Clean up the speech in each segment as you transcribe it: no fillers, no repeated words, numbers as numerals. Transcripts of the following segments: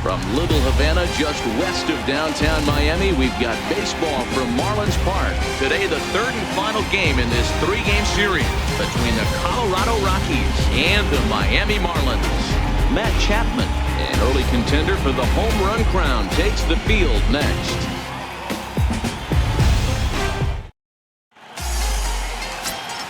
From Little Havana, just west of downtown Miami, we've got baseball from Marlins Park. Today, the third and final game in this three-game series between the Colorado Rockies and the Miami Marlins. Matt Chapman, an early contender for the home run crown, takes the field next.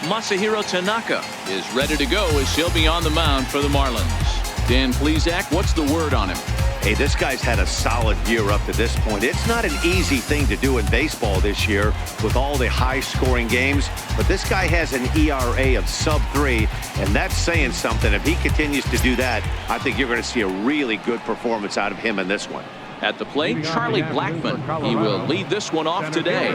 Masahiro Tanaka is ready to go as he'll be on the mound for the Marlins. Dan Plesac, what's the word on him? Hey, this guy's had a solid year up to this point. It's not an easy thing to do in baseball this year with all the high-scoring games, but this guy has an ERA of sub-3, and that's saying something. If he continues to do that, I think you're going to see a really good performance out of him in this one. At the plate, Charlie Blackmon. He will lead this one off today.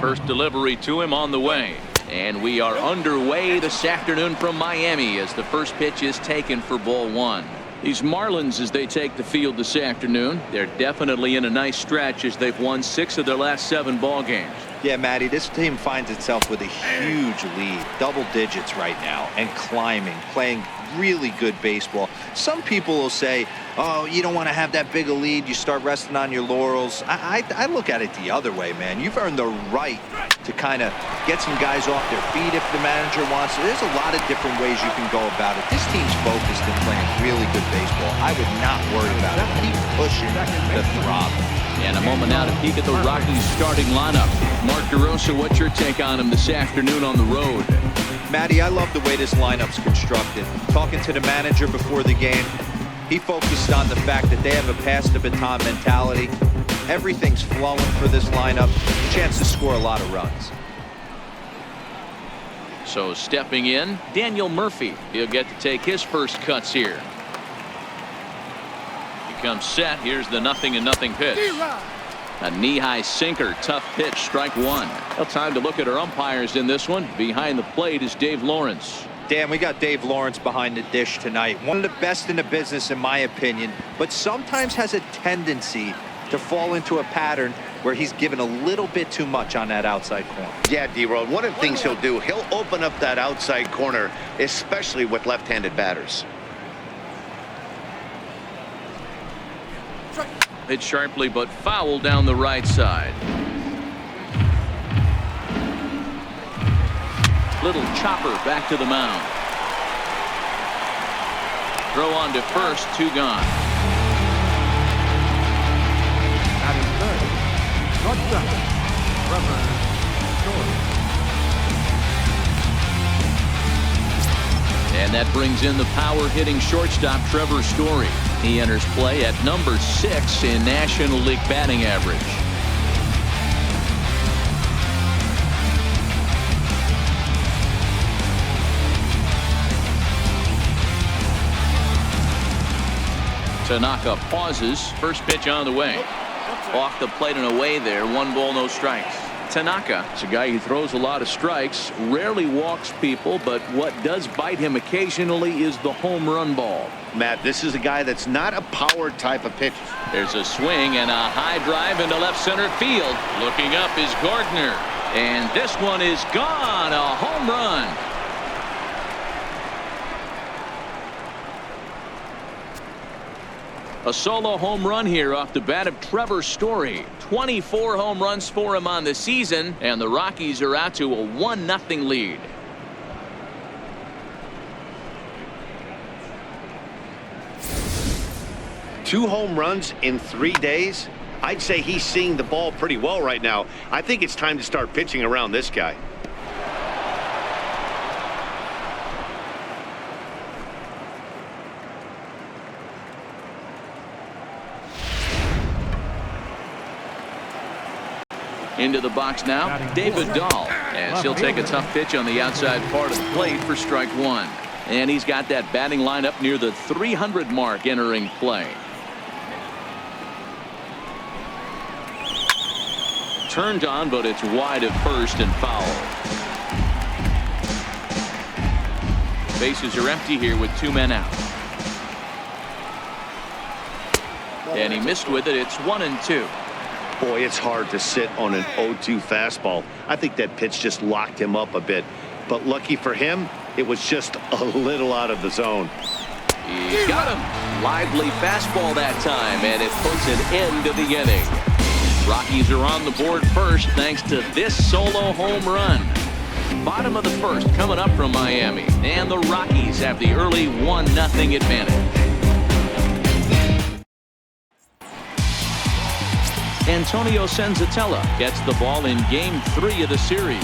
First delivery to him on the way. And we are underway this afternoon from Miami as the first pitch is taken for ball one. These Marlins, as they take the field this afternoon, they're definitely in a nice stretch as they've won 6 of their last 7 ball games. Yeah, Matty, this team finds itself with a huge lead, double digits right now, and climbing, playing really good baseball. Some people will say, oh, you don't want to have that big a lead, you start resting on your laurels. I look at it the other way, man. You've earned the right to kind of get some guys off their feet if the manager wants to. There's a lot of different ways you can go about it. This team's focused and playing really good baseball. I would not worry about it. Keep pushing the throb. And a moment now to peek at the Rockies starting lineup. Mark DeRosa, what's your take on him this afternoon on the road? Matty, I love the way this lineup's constructed. Talking to the manager before the game, he focused on the fact that they have a pass the baton mentality. Everything's flowing for this lineup. Chance to score a lot of runs. So stepping in, Daniel Murphy. He'll get to take his first cuts here. He comes set. Here's the 0-0 pitch. A knee-high sinker, tough pitch, strike one. Well, time to look at our umpires in this one. Behind the plate is Dave Lawrence. Dan, we got Dave Lawrence behind the dish tonight. One of the best in the business, in my opinion, but sometimes has a tendency to fall into a pattern where he's given a little bit too much on that outside corner. Yeah, D-Road, one of the things he'll do, he'll open up that outside corner, especially with left-handed batters. Hit sharply but foul down the right side. Little chopper back to the mound. Throw on to first, 2 gone. And that brings in the power-hitting shortstop Trevor Story. He enters play at number 6 in National League batting average. Tanaka pauses. First pitch on the way. Off the plate and away there. 1 ball, no strikes. Tanaka is a guy who throws a lot of strikes, rarely walks people, but what does bite him occasionally is the home run ball. Matt, this is a guy that's not a power type of pitcher. There's a swing and a high drive into left center field. Looking up is Gardner. And this one is gone. A home run. A solo home run here off the bat of Trevor Story. 24 home runs for him on the season, and the Rockies are out to a 1-0 lead. Two home runs in 3 days? I'd say he's seeing the ball pretty well right now. I think it's time to start pitching around this guy. Into the box now, David Dahl, as he'll take a tough pitch on the outside part of the plate for strike one. And he's got that batting lineup near the 300 mark entering play. Turned on, but it's wide at first and foul. Bases are empty here with 2 men out. And he missed with it. It's 1-2. Boy, it's hard to sit on an 0-2 fastball. I think that pitch just locked him up a bit. But lucky for him, it was just a little out of the zone. He's got him. Lively fastball that time, and it puts an end to the inning. Rockies are on the board first thanks to this solo home run. Bottom of the first coming up from Miami, and the Rockies have the early 1-0 advantage. Antonio Senzatella gets the ball in Game 3 of the series.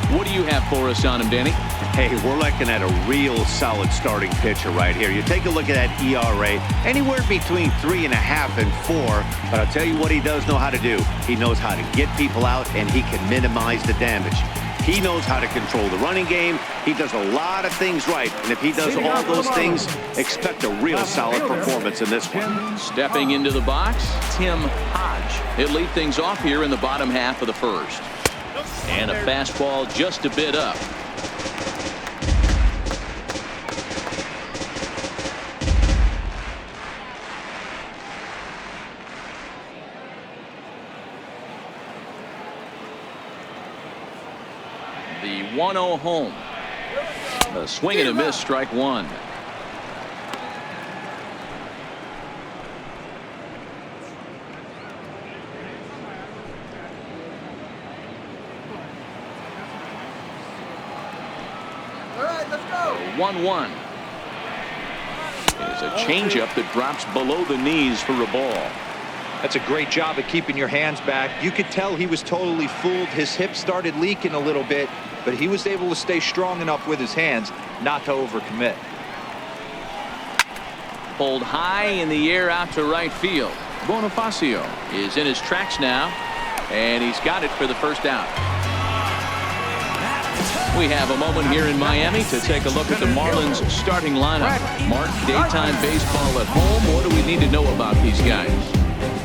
What do you have for us on him, Danny? Hey, we're looking at a real solid starting pitcher right here. You take a look at that ERA, anywhere between 3.5 and 4. But I'll tell you what he does know how to do. He knows how to get people out, and he can minimize the damage. He knows how to control the running game. He does a lot of things right. And if he does all those things, expect a real solid performance in this one. Stepping into the box, Tim Hodge. He'll lead things off here in the bottom half of the first. And a fastball just a bit up. The 1-0 home. A swing and a miss, strike one. All right, let's go. 1-1. There's a changeup that drops below the knees for a ball. That's a great job of keeping your hands back. You could tell he was totally fooled. His hip started leaking a little bit, but he was able to stay strong enough with his hands not to overcommit. Pulled high in the air out to right field. Bonifacio is in his tracks now, and he's got it for the first out. We have a moment here in Miami to take a look at the Marlins starting lineup. Mark, daytime baseball at home. What do we need to know about these guys?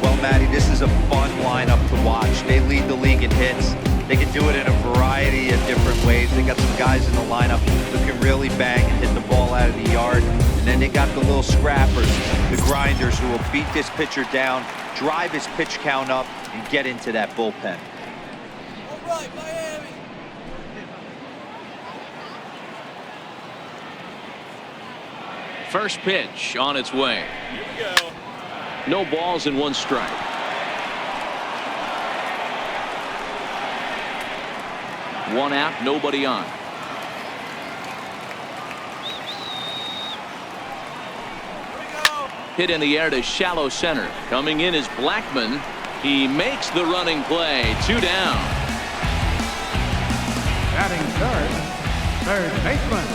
Well, Matty, this is a fun lineup to watch. They lead the league in hits. They can do it in a variety of different ways. They got some guys in the lineup who can really bang and hit the ball out of the yard. And then they got the little scrappers, the grinders, who will beat this pitcher down, drive his pitch count up, and get into that bullpen. All right, Miami. First pitch on its way. Here we go. No balls and one strike. One out, nobody on. Hit in the air to shallow center. Coming in is Blackman. He makes the running play. 2 down. Batting third baseman,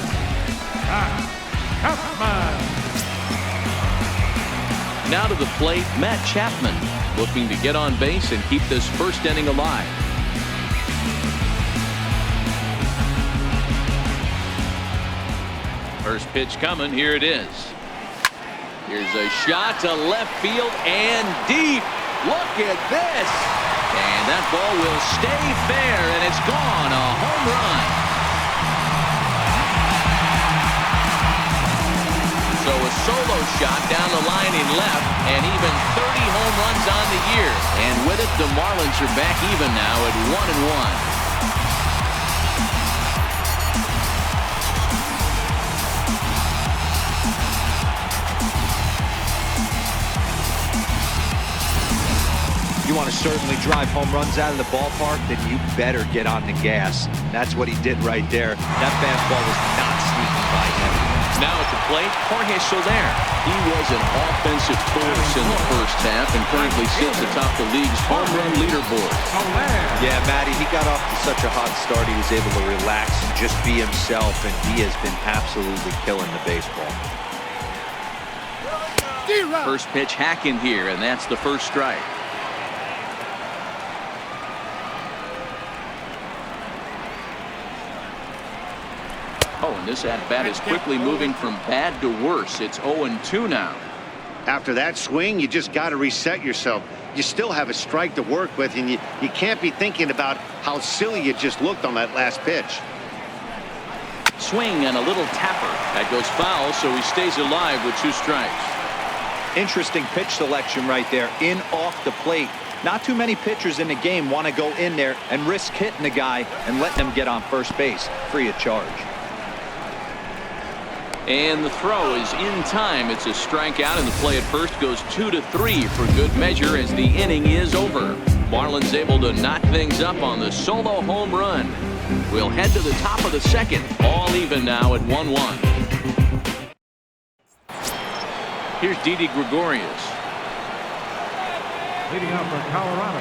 CHAPMAN. Now to the plate, Matt Chapman, looking to get on base and keep this first inning alive. First pitch coming. Here it is. Here's a shot to left field and deep. Look at this. And that ball will stay fair, and it's gone. A home run. So a solo shot down the line in left, and even 30 home runs on the year. And with it, the Marlins are back even now at 1-1. You want to certainly drive home runs out of the ballpark, then you better get on the gas. That's what he did right there. That fastball was not sneaking by him. Now at the plate, Jorge Soler. He was an offensive force in the first half and currently sits atop the league's home run leaderboard. Yeah, Matty, he got off to such a hot start. He was able to relax and just be himself, and he has been absolutely killing the baseball. First pitch hack in here, and that's the first strike. Oh, and this at-bat is quickly moving from bad to worse. It's 0-2 now. After that swing, you just got to reset yourself. You still have a strike to work with, and you can't be thinking about how silly you just looked on that last pitch. Swing and a little tapper. That goes foul, so he stays alive with 2 strikes. Interesting pitch selection right there, in off the plate. Not too many pitchers in the game want to go in there and risk hitting the guy and letting him get on first base free of charge. And the throw is in time. It's a strikeout, and the play at first goes 2-3 for good measure as the inning is over. Marlins able to knock things up on the solo home run. We'll head to the top of the second. All even now at 1-1. Here's Didi Gregorius. Leading off for Colorado,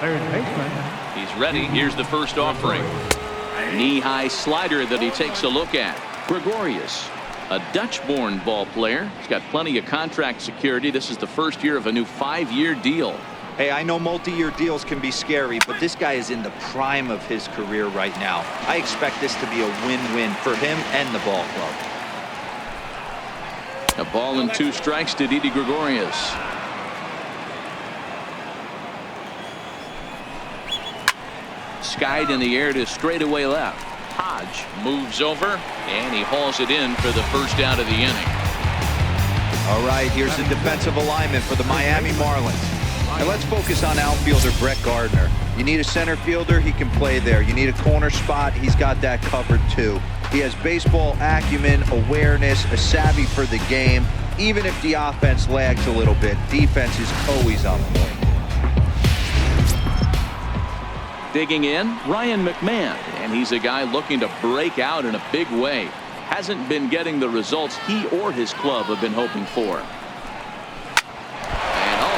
third baseman. He's ready. Here's the first offering. Knee-high slider that he takes a look at. Gregorius, a Dutch-born ball player. He's got plenty of contract security. This is the first year of a new 5-year deal. Hey, I know multi-year deals can be scary, but this guy is in the prime of his career right now. I expect this to be a win-win for him and the ball club. A ball and 2 strikes to Didi Gregorius. Skied in the air to straightaway left. Hodge moves over, and he hauls it in for the first out of the inning. All right, here's the defensive alignment for the Miami Marlins. And let's focus on outfielder Brett Gardner. You need a center fielder, he can play there. You need a corner spot, he's got that covered too. He has baseball acumen, awareness, a savvy for the game. Even if the offense lags a little bit, defense is always on point. Digging in, Ryan McMahon, and he's a guy looking to break out in a big way. Hasn't been getting the results he or his club have been hoping for. And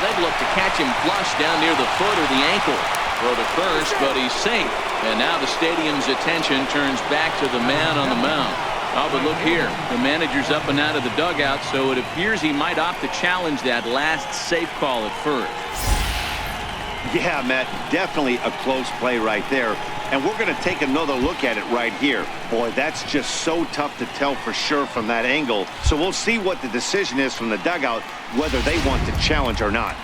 they've looked to catch him flush down near the foot or the ankle. Throw to first, but he's safe. And now the stadium's attention turns back to the man on the mound. Oh, but look here, the manager's up and out of the dugout, so it appears he might opt to challenge that last safe call at first. Yeah, Matt, definitely a close play right there. And we're going to take another look at it right here. Boy, that's just so tough to tell for sure from that angle. So we'll see what the decision is from the dugout, whether they want to challenge or not.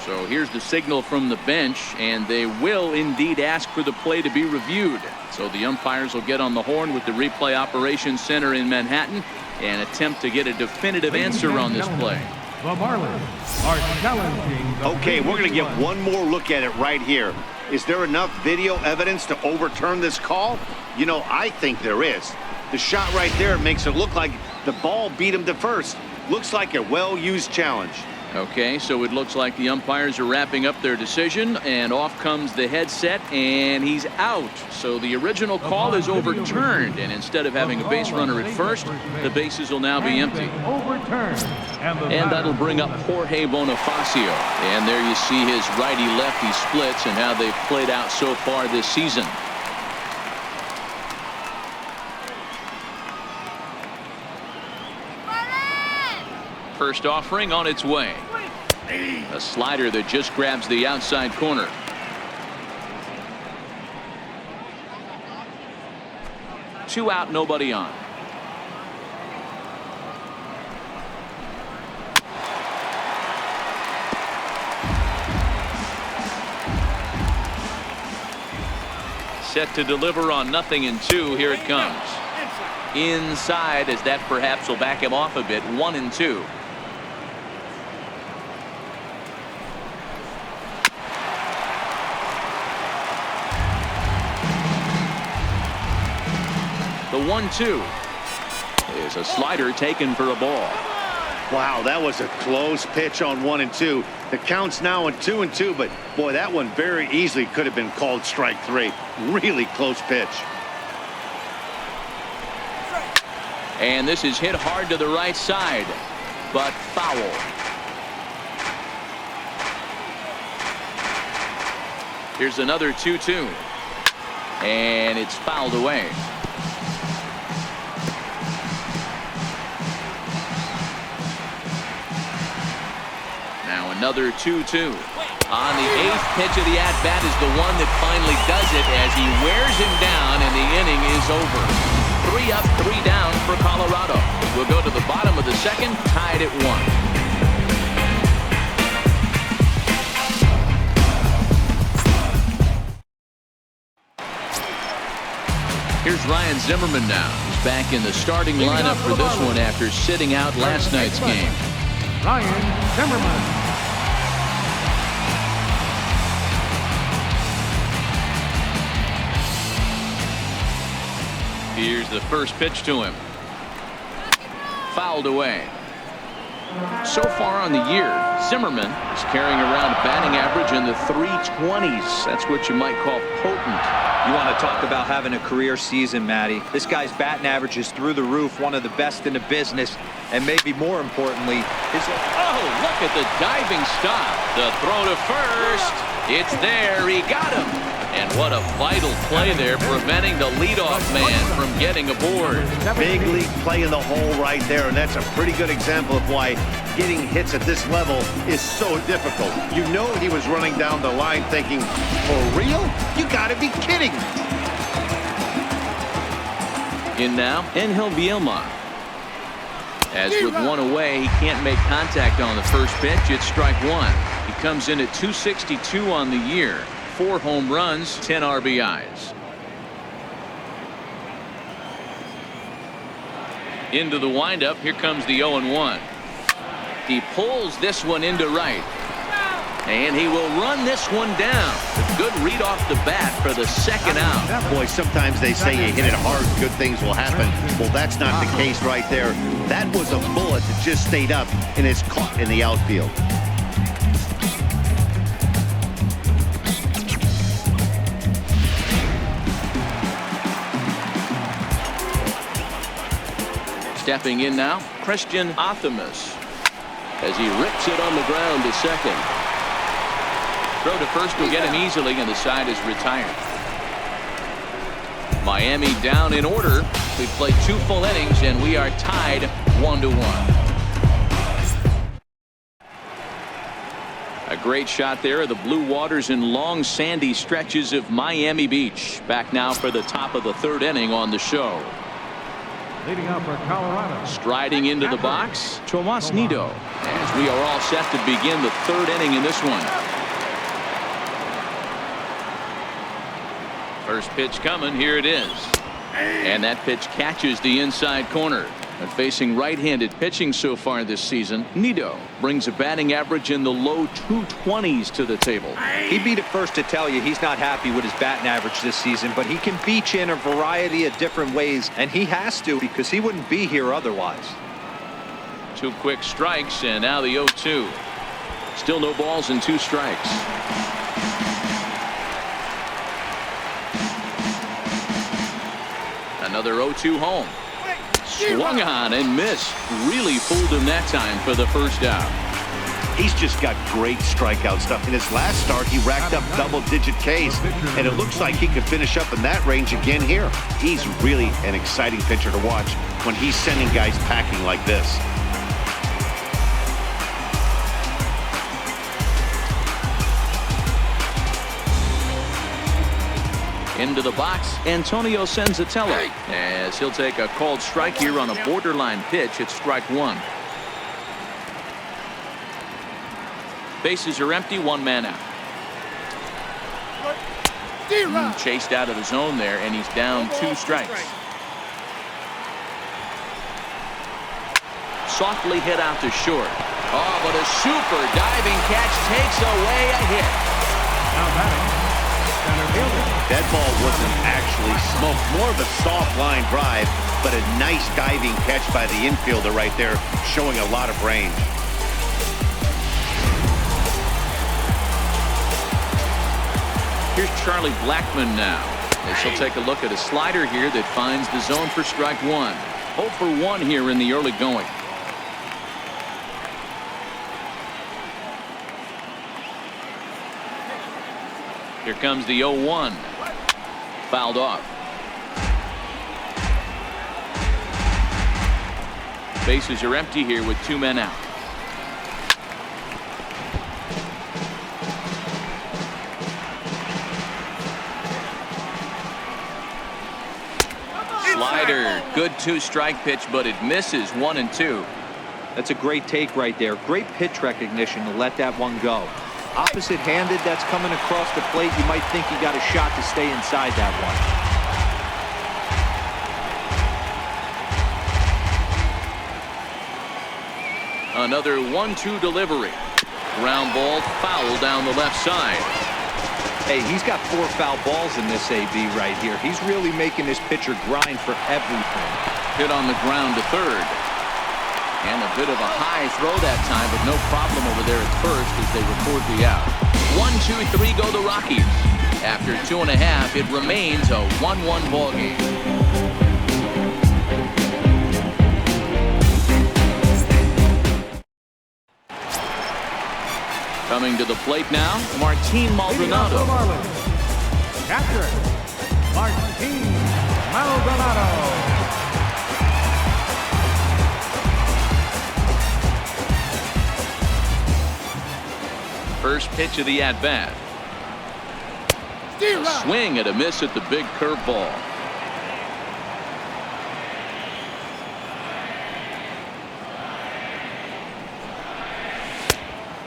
So here's the signal from the bench, and they will indeed ask for the play to be reviewed. So the umpires will get on the horn with the replay operations center in Manhattan and attempt to get a definitive answer on this play. The Marlins are challenging. Okay, we're going to get one more look at it right here. Is there enough video evidence to overturn this call? You know, I think there is. The shot right there makes it look like the ball beat him to first. Looks like a well-used challenge. Okay, so it looks like the umpires are wrapping up their decision, and off comes the headset, and he's out. So the original call is overturned, and instead of having a base runner at first, the bases will now be empty. And that'll bring up Jorge Bonifacio. And there you see his righty-lefty splits and how they've played out so far this season. First offering on its way. A slider that just grabs the outside corner. Two out, nobody on. Set to deliver on 0-2. Here it comes. Inside, as that perhaps will back him off a bit. 1-2. The 1-2 is a slider taken for a ball. Wow, that was a close pitch on 1-2. The count's now at 2-2, but boy, that one very easily could have been called strike 3. Really close pitch. And this is hit hard to the right side, but foul. Here's another 2-2. And it's fouled away. Now another 2-2. On the 8th pitch of the at-bat is the one that finally does it as he wears him down, and the inning is over. 3 up, 3 down for Colorado. We'll go to the bottom of the second, tied at 1. Here's Ryan Zimmerman now. He's back in the starting lineup for this one after sitting out last night's game. Ryan Zimmerman. Here's the first pitch to him. fouled away. So far on the year, Zimmerman is carrying around a batting average in the 320s. That's what you might call potent. You want to talk about having a career season, Matty. This guy's batting average is through the roof, one of the best in the business, and maybe more importantly, his... Oh, look at the diving stop. The throw to first. It's there. He got him. And what a vital play there, preventing the leadoff man from getting aboard. Big league play in the hole right there, and that's a pretty good example of why getting hits at this level is so difficult. You know he was running down the line thinking, for real? You gotta be kidding. In now, VIELMA. As with one away, he can't make contact on the first pitch. It's strike one. He comes in at 262 on the year. 4 home runs, 10 RBIs. Into the windup. Here comes the 0-1. He pulls this one into right. And he will run this one down. A good read off the bat for the second out. Boy, sometimes they say you hit it hard, good things will happen. Well, that's not the case right there. That was a bullet that just stayed up and is caught in the outfield. Stepping in now, Christian Athamas, as he rips it on the ground to second. Throw to first will get him easily, and the side is retired. Miami down in order. We've played 2 full innings, and we are tied 1-1. A great shot there of the blue waters and long sandy stretches of Miami Beach. Back now for the top of the 3rd inning on the show. Leading up for Colorado. Striding into the box, Tomas Nido, as we are all set to begin the 3rd inning in this one. First pitch coming. Here it is. And that pitch catches the inside corner. And facing right-handed pitching so far this season, Nido brings a batting average in the low 220s to the table. He'd be the first to tell you he's not happy with his batting average this season, but he can beat you in a variety of different ways, and he has to because he wouldn't be here otherwise. 2 quick strikes, and now the 0-2. Still no balls and 2 strikes. Another 0-2 home. Swung on and missed. Really fooled him that time for the first out. He's just got great strikeout stuff. In his last start, he racked up double-digit Ks, and it looks like he could finish up in that range again here. He's really an exciting pitcher to watch when he's sending guys packing like this. Into the box, Antonio Senzatello, as he'll take a called strike here on a borderline pitch. It's strike 1. Bases are empty, 1 man out. Chased out of the zone there, and he's down 2 strikes. Softly hit out to short. Oh, but a super diving catch takes away a hit. Now batting, center fielder. That ball wasn't actually smoked, more of a soft line drive, but a nice diving catch by the infielder right there, showing a lot of range. Here's Charlie Blackmon now, as he'll take a look at a slider here that finds the zone for strike 1. 0 for 1 here in the early going. Here comes the 0-1. Fouled off. Bases are empty here with 2 men out. Slider, good 2-strike pitch, but it misses 1 and 2. That's a great take right there. Great pitch recognition to let that one go. Opposite-handed, that's coming across the plate. You might think he got a shot to stay inside that one. Another 1-2 delivery. Ground ball, foul down the left side. Hey, he's got 4 foul balls in this AB right here. He's really making this pitcher grind for everything. Hit on the ground to third. And a bit of a high throw that time, but no problem over there at first as they record the out. 1, 2, 3 go the Rockies. After 2.5, it remains a 1-1 ball game. Coming to the plate now, Martin Maldonado. Catcher, Martin Maldonado. First pitch of the at-bat. Swing and a miss at the big curveball.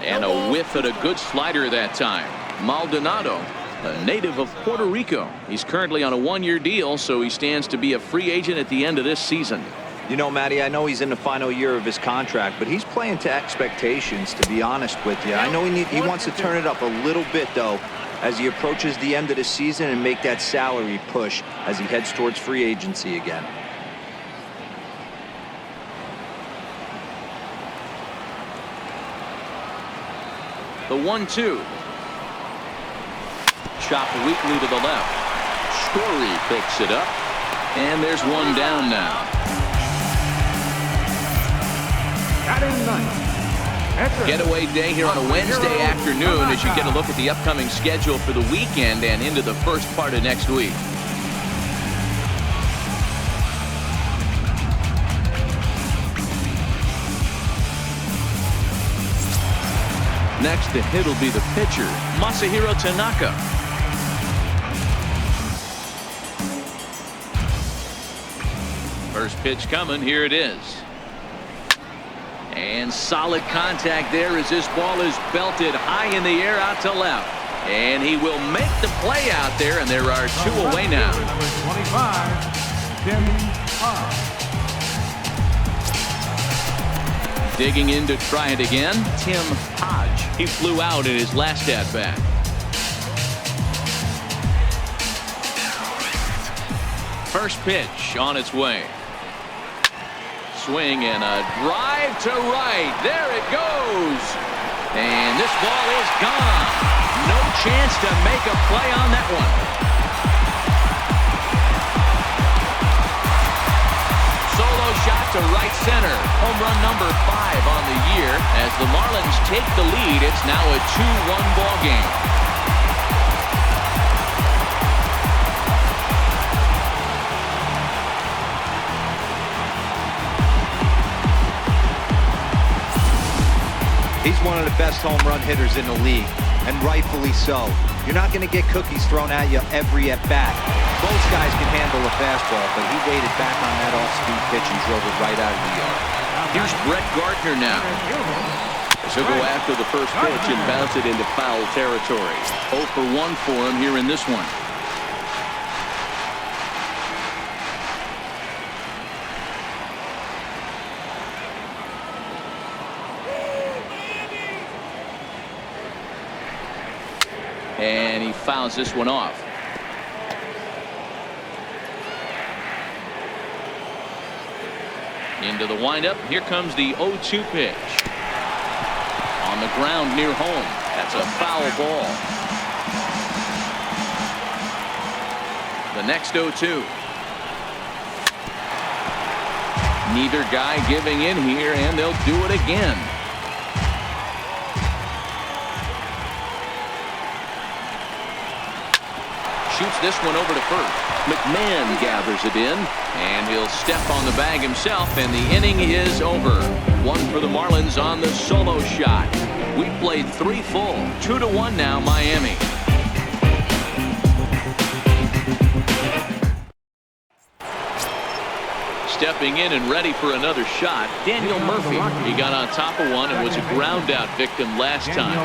And a whiff at a good slider that time. Maldonado, a native of Puerto Rico. He's currently on a 1-year deal, so he stands to be a free agent at the end of this season. You know, Matty, I know he's in the final year of his contract, but he's playing to expectations, to be honest with you. I know he wants to turn it up a little bit, though, as he approaches the end of the season and make that salary push as he heads towards free agency again. The 1-2. Chopped weakly to the left. Story picks it up. And there's one down now. Getaway day here on a Wednesday afternoon as you get a look at the upcoming schedule for the weekend and into the first part of next week. Next to hit will be the pitcher, Masahiro Tanaka. First pitch coming. Here it is. And solid contact there as this ball is belted high in the air out to left. And he will make the play out there, and there are 2 away now. Number 25, Tim Hodge. Digging in to try it again, Tim Hodge. He flew out in his last at-bat. First pitch on its way. Swing and a drive to right. There it goes. And this ball is gone. No chance to make a play on that one. Solo shot to right center. Home run number 5 on the year. As the Marlins take the lead, it's now a 2-1 ball game. He's one of the best home run hitters in the league, and rightfully so. You're not going to get cookies thrown at you every at-bat. Most guys can handle a fastball, but he waited back on that off-speed pitch and drove it right out of the yard. Here's Brett Gardner now. He'll go after the first pitch and bounce it into foul territory. 0 for 1 for him here in this one. And he fouls this one off. Into the windup. Here comes the 0-2 pitch. On the ground near home. That's a foul ball. The next 0-2. Neither guy giving in here, and they'll do it again. Shoots this one over to first. McMahon gathers it in, and he'll step on the bag himself, and the inning is over. 1 for the Marlins on the solo shot. We played 3 full. 2-1 now, Miami. Stepping in and ready for another shot, Daniel Murphy. He got on top of one and was a ground out victim last time.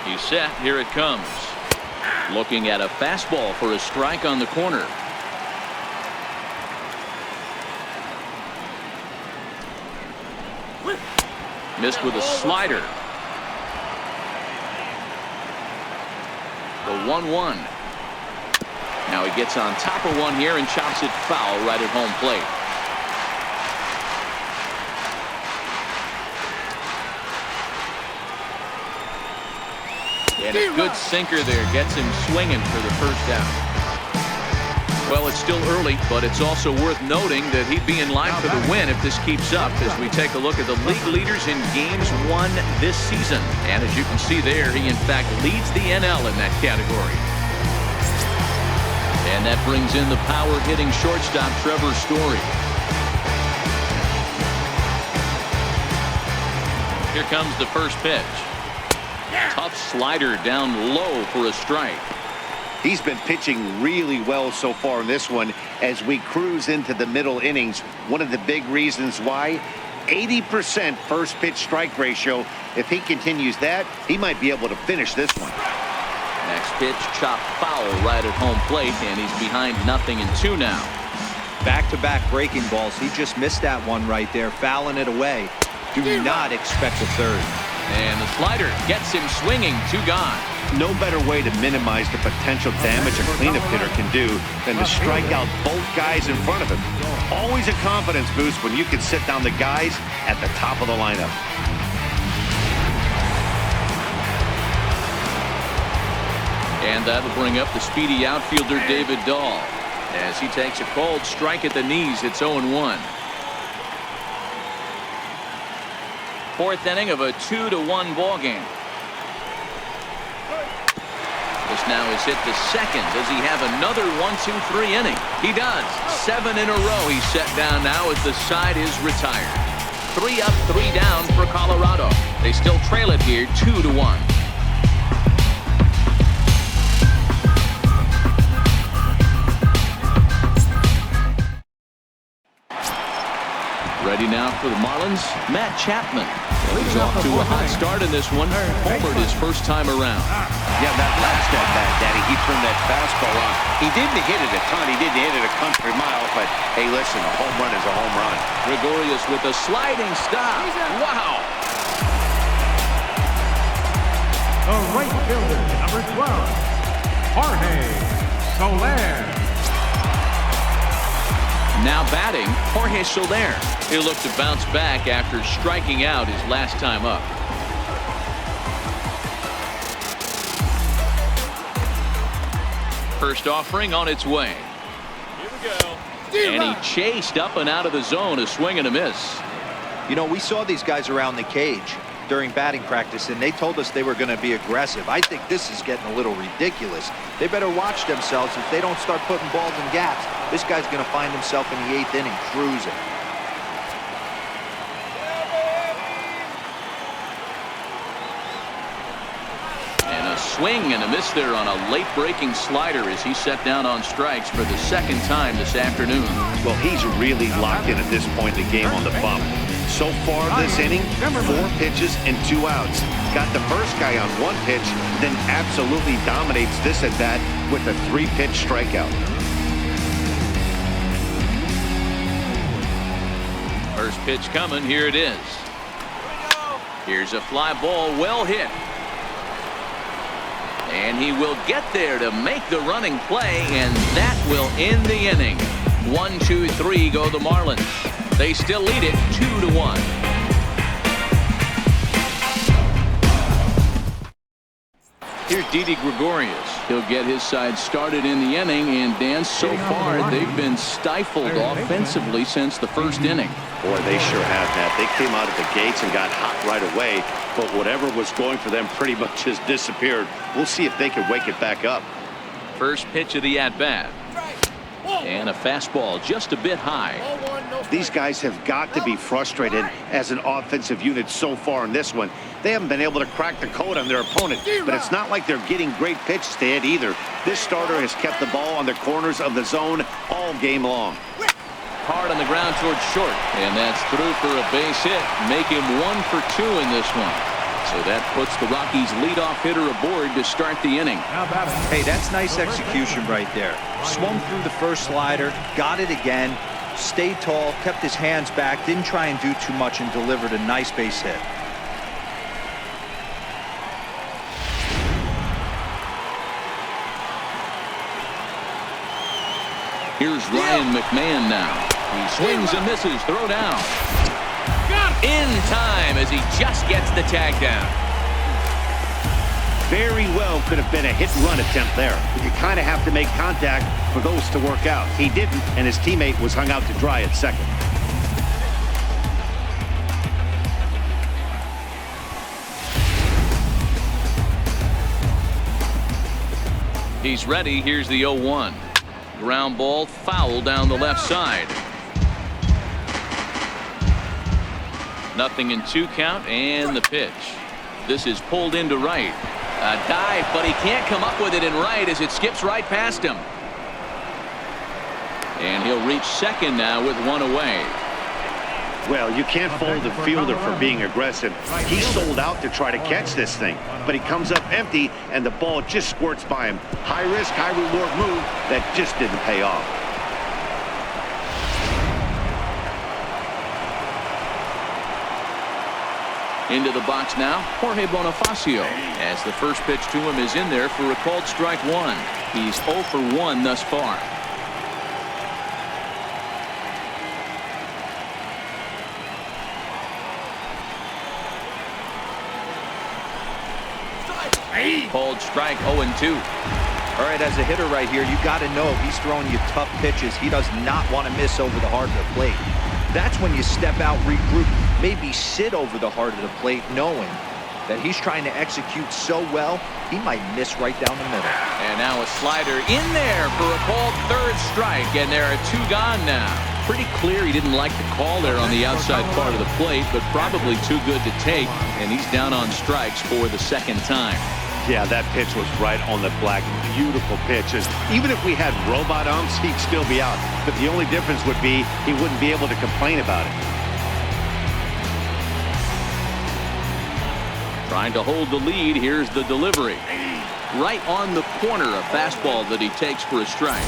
He's set. Here it comes. Looking at a fastball for a strike on the corner. Missed with a slider. The 1-1. Now he gets on top of one here and chops it foul right at home plate. And a good sinker there gets him swinging for the first down. Well, it's still early, but it's also worth noting that he'd be in line for the win if this keeps up as we take a look at the league leaders in games won this season. And as you can see there, he in fact leads the NL in that category. And that brings in the power-hitting shortstop Trevor Story. Here comes the first pitch. Tough slider down low for a strike. He's been pitching really well so far in this one as we cruise into the middle innings. One of the big reasons why, 80% first pitch strike ratio. If he continues that, he might be able to finish this one. Next pitch, chopped foul right at home plate, and he's behind 0-2 now. Back-to-back breaking balls. He just missed that one right there, fouling it away. Do not expect a third. And the slider gets him swinging, 2 gone. No better way to minimize the potential damage a cleanup hitter can do than to strike out both guys in front of him. Always a confidence boost when you can sit down the guys at the top of the lineup. And that'll bring up the speedy outfielder David Dahl as he takes a cold strike at the knees. It's 0-1. Fourth inning of a 2-1 ball game. This now is hit the second. Does he have another 1-2-3 inning? He does. 7 in a row he's set down now as the side is retired. 3 up, 3 down for Colorado. They still trail it here 2-1. Ready now for the Marlins, Matt Chapman. Well, he's off to a hot start in this one. Homered his first time around. Yeah, that last at bat, Daddy, he turned that fastball on. He didn't hit it a ton. He didn't hit it a country mile, but hey, listen, a home run is a home run. Gregorius with a sliding stop. Wow. The right fielder, number 12, Jorge Soler. Now batting, Jorge Soler. He'll look to bounce back after striking out his last time up. First offering on its way. Here we go. And he chased up and out of the zone, a swing and a miss. You know, we saw these guys around the cage during batting practice, and they told us they were going to be aggressive. I think this is getting a little ridiculous. They better watch themselves if they don't start putting balls in gaps. This guy's going to find himself in the 8th inning cruising. And a swing and a miss there on a late breaking slider as he set down on strikes for the second time this afternoon. Well, he's really locked in at this point in the game on the bump. So far this inning, 4 pitches and 2 outs. Got the first guy on 1 pitch, then absolutely dominates this at bat with a 3-pitch strikeout. First pitch coming. Here it is. Here's a fly ball, well hit. And he will get there to make the running play, and that will end the inning. 1-2-3 go the Marlins. They still lead it 2-1. Here's Didi Gregorius. He'll get his side started in the inning, and Dan, so far they've been stifled offensively since the first inning. Boy, they sure have that. They came out of the gates and got hot right away, but whatever was going for them pretty much has disappeared. We'll see if they can wake it back up. First pitch of the at-bat. And a fastball just a bit high. These guys have got to be frustrated as an offensive unit so far in this one. They haven't been able to crack the code on their opponent, but it's not like they're getting great pitches to hit either. This starter has kept the ball on the corners of the zone all game long. Hard on the ground towards short, and that's through for a base hit. Make him 1 for 2 in this one. So that puts the Rockies leadoff hitter aboard to start the inning. Hey, that's nice execution right there. Swung through the first slider, got it again, stayed tall, kept his hands back, didn't try and do too much, and delivered a nice base hit. Here's Ryan McMahon now. He swings and misses. Throw down. In time as he just gets the tag down. Very well could have been a hit-and-run attempt there. You kind of have to make contact for those to work out. He didn't, and his teammate was hung out to dry at second. He's ready. Here's the 0-1. Ground ball, foul down the left side. 0-2 count, and the pitch. This is pulled into right. A dive, but he can't come up with it in right as it skips right past him. And he'll reach second now with one away. Well, you can't fault the fielder for being aggressive. He sold out to try to catch this thing, but he comes up empty, and the ball just squirts by him. High risk, high reward move that just didn't pay off. Into the box now, Jorge Bonifacio, as the first pitch to him is in there for a called strike one. He's 0 for 1 thus far. Called strike 0-2. All right, as a hitter right here, you got to know if he's throwing you tough pitches, he does not want to miss over the heart of the plate. That's when you step out, regroup, maybe sit over the heart of the plate, knowing that he's trying to execute so well, he might miss right down the middle. And now a slider in there for a called third strike, and there are 2 gone now. Pretty clear he didn't like the call there on the outside part of the plate, but probably too good to take, and he's down on strikes for the second time. Yeah, that pitch was right on the black. Beautiful pitches. Even if we had robot umps, he'd still be out. But the only difference would be he wouldn't be able to complain about it. Trying to hold the lead. Here's the delivery. Right on the corner, a fastball that he takes for a strike.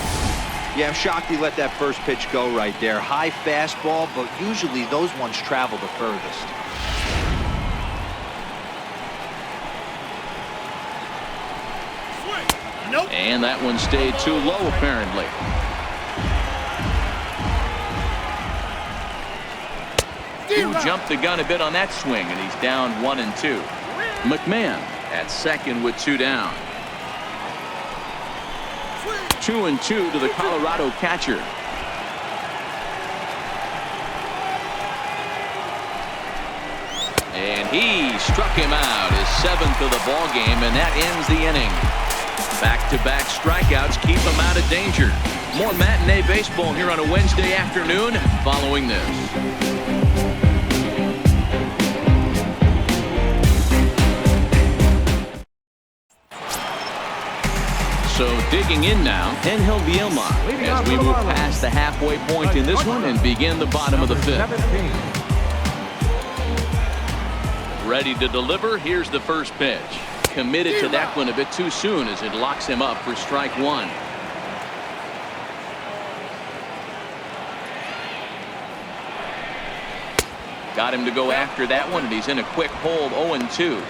Yeah, I'm shocked he let that first pitch go right there. High fastball, but usually those ones travel the furthest. And that one stayed too low, apparently. Jumped the gun a bit on that swing, and he's down 1-2. McMahon at second with 2 down. 2-2 to the Colorado catcher. And he struck him out, his 7th of the ball game, and that ends the inning. Back-to-back strikeouts keep him out of danger. More matinee baseball here on a Wednesday afternoon following this. So digging in now, Angel VIELMA as we move past the halfway point in this one and begin the bottom of the 5th. Ready to deliver. Here's the first pitch. Committed to that one a bit too soon as it locks him up for strike 1. Got him to go after that one, and he's in a quick hold. 0-2.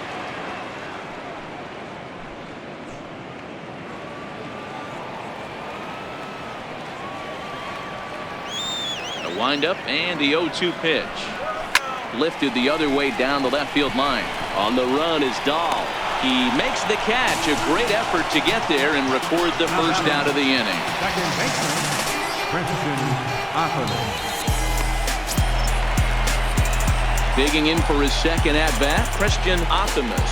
A windup and the 0-2 pitch. Lifted the other way down the left field line. On the run is Dahl. He makes the catch. A great effort to get there and record the first out of the inning. Second baseman, Digging in for his second at-bat, Christian Optimus.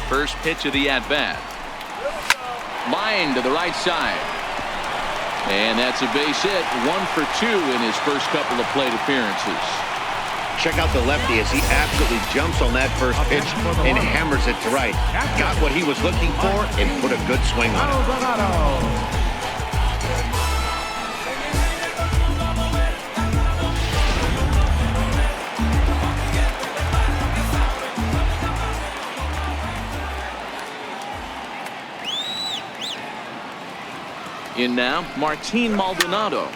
First pitch of the at-bat. Line to the right side. And that's a base hit. 1 for 2 in his first couple of plate appearances. Check out the lefty as he absolutely jumps on that first pitch and hammers it to right. Got what he was looking for and put a good swing on it. In now, Martin Maldonado.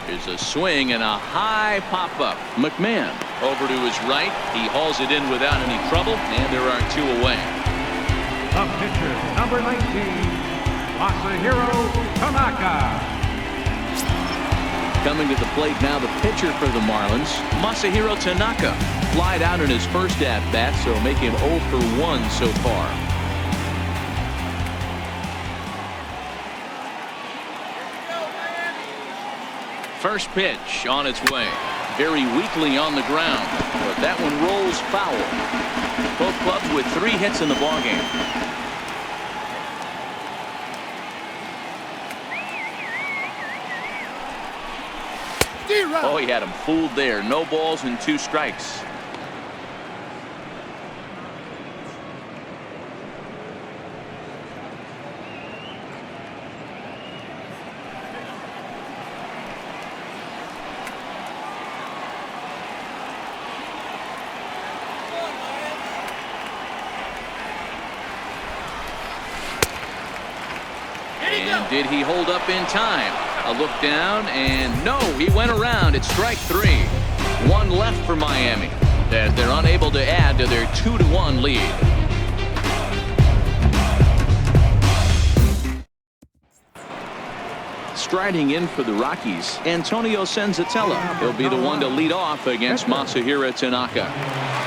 Here's a swing and a high pop-up. McMahon Over to his right. He hauls it in without any trouble, and there are 2 away. The pitcher, number 19, TANAKA. Coming to the plate now, the pitcher for the Marlins, Masahiro Tanaka. Flied out in his first at-bat, so make him 0 for 1 so far. First pitch on its way. Very weakly on the ground, but that one rolls foul. Both clubs with 3 hits in the ballgame. Oh, he had him fooled there. No balls and 2 strikes. And did he hold up in time? A look down, and no, he went around. It's strike 3. 1 left for Miami. They're unable to add to their 2-1 lead. Striding in for the Rockies, Antonio Senzatella. He'll be the one to lead off against Masahiro Tanaka.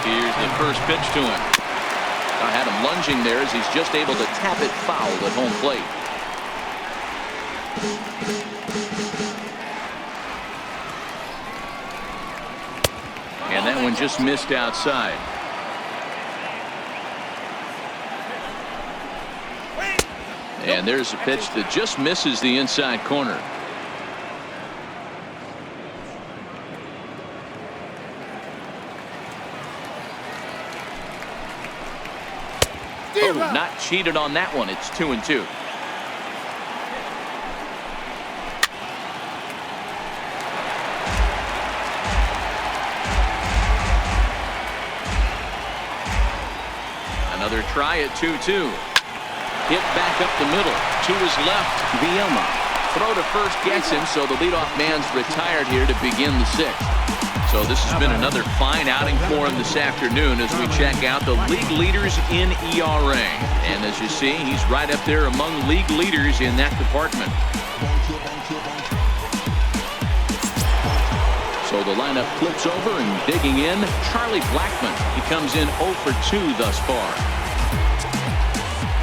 Here's the first pitch to him. I had him lunging there as he's just able to tap it foul at home plate. And that one just missed outside. And there's a pitch that just misses the inside corner. Oh, not cheated on that one. It's 2-2. Another try at 2-2. Hit back up the middle. To his left, VIELMA. Throw to first gets him, so the leadoff man's retired here to begin the 6th. So this has been another fine outing for him this afternoon as we check out the league leaders in ERA. And as you see, he's right up there among league leaders in that department. So the lineup flips over and digging in, Charlie Blackmon. He comes in 0 for 2 thus far.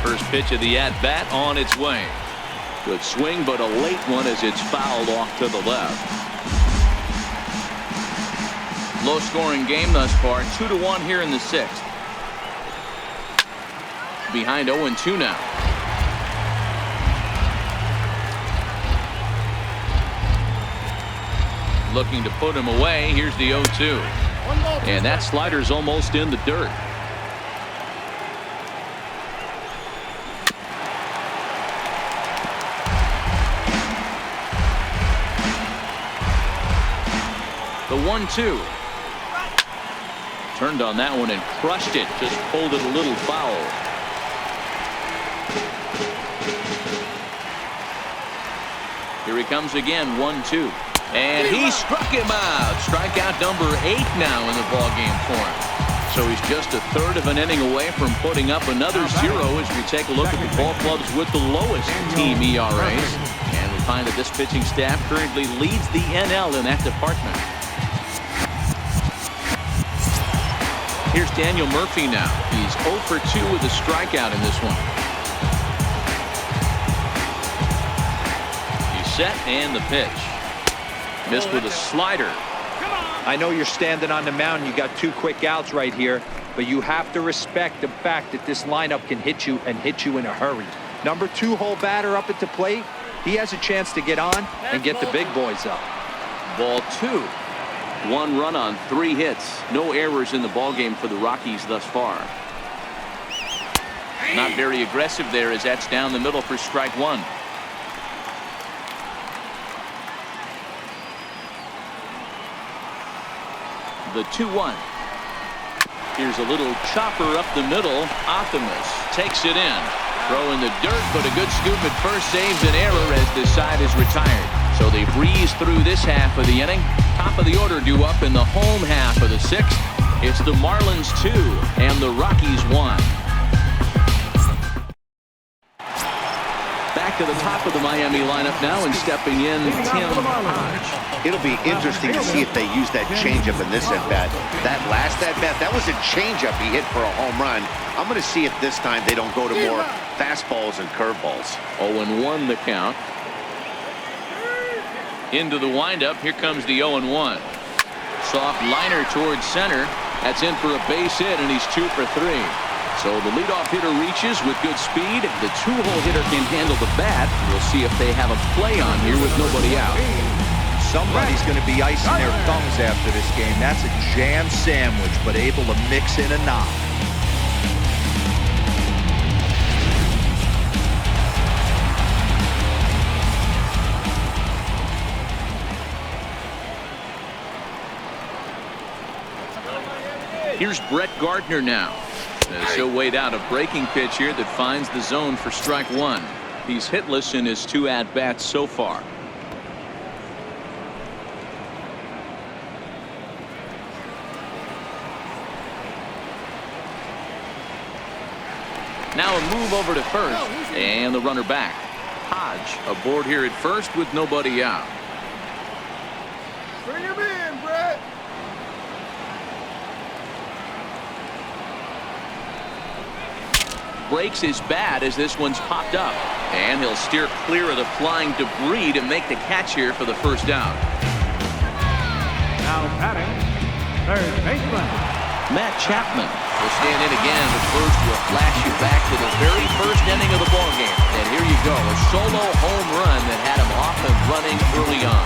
First pitch of the at-bat on its way. Good swing, but a late one as it's fouled off to the left. Low-scoring game thus far, 2-1 here in the 6th. Behind 0-2 now. Looking to put him away. Here's the 0-2. And that slider's almost in the dirt. The 1-2. Turned on that one and crushed it. Just pulled it a little foul. Here he comes again, 1-2. And he struck him out. Strikeout number 8 now in the ballgame for him. So he's just a third of an inning away from putting up another 0 as we take a look at the ball clubs with the lowest team ERAs. And we find that this pitching staff currently leads the NL in that department. Here's Daniel Murphy now. He's 0 for 2 with a strikeout in this one. He's set and the pitch. Missed with a slider. I know you're standing on the mound. You got 2 quick outs right here, but you have to respect the fact that this lineup can hit you and hit you in a hurry. Number 2 hole batter up at the plate. He has a chance to get on and get the big boys up. Ball 2. 1 run on 3 hits. No errors in the ballgame for the Rockies thus far. Not very aggressive there as that's down the middle for strike 1. The 2-1. Here's a little chopper up the middle. Optimus takes it in. Throw in the dirt, but a good scoop at first saves an error as this side is retired. So So they breeze through this half of the inning. Top of the order due up in the home half of the sixth. It's the Marlins 2 and the Rockies 1. Back to the top of the Miami lineup now and stepping in Tim Hodge. It'll be interesting to see if they use that changeup in this at-bat. That last at-bat, that was a changeup he hit for a home run. I'm going to see if this time they don't go to more fastballs and curveballs. 0-1 the count. Into the windup. Here comes the 0-1. Soft liner towards center. That's in for a base hit, and he's 2 for 3. So the leadoff hitter reaches with good speed. The two-hole hitter can handle the bat. We'll see if they have a play on here with nobody out. Somebody's going to be icing their thumbs after this game. That's a jam sandwich, but able to mix in a knock. Here's Brett Gardner now. As he'll wait out a breaking pitch here that finds the zone for strike one. He's hitless in his 2 at-bats so far. Now a move over to first and the runner back. Hodge aboard here at first with nobody out. Bring him in, Brett. Breaks his bat as this one's popped up, and he'll steer clear of the flying debris to make the catch here for the first out. Now batting, third baseman, Matt Chapman will stand in again, but first we'll flash you back to the very first inning of the ballgame. And here you go, a solo home run that had him off and running early on.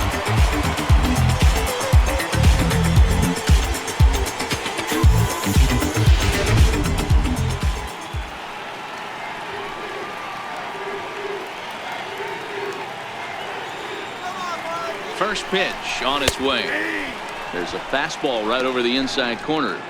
First pitch on its way. There's a fastball right over the inside corner.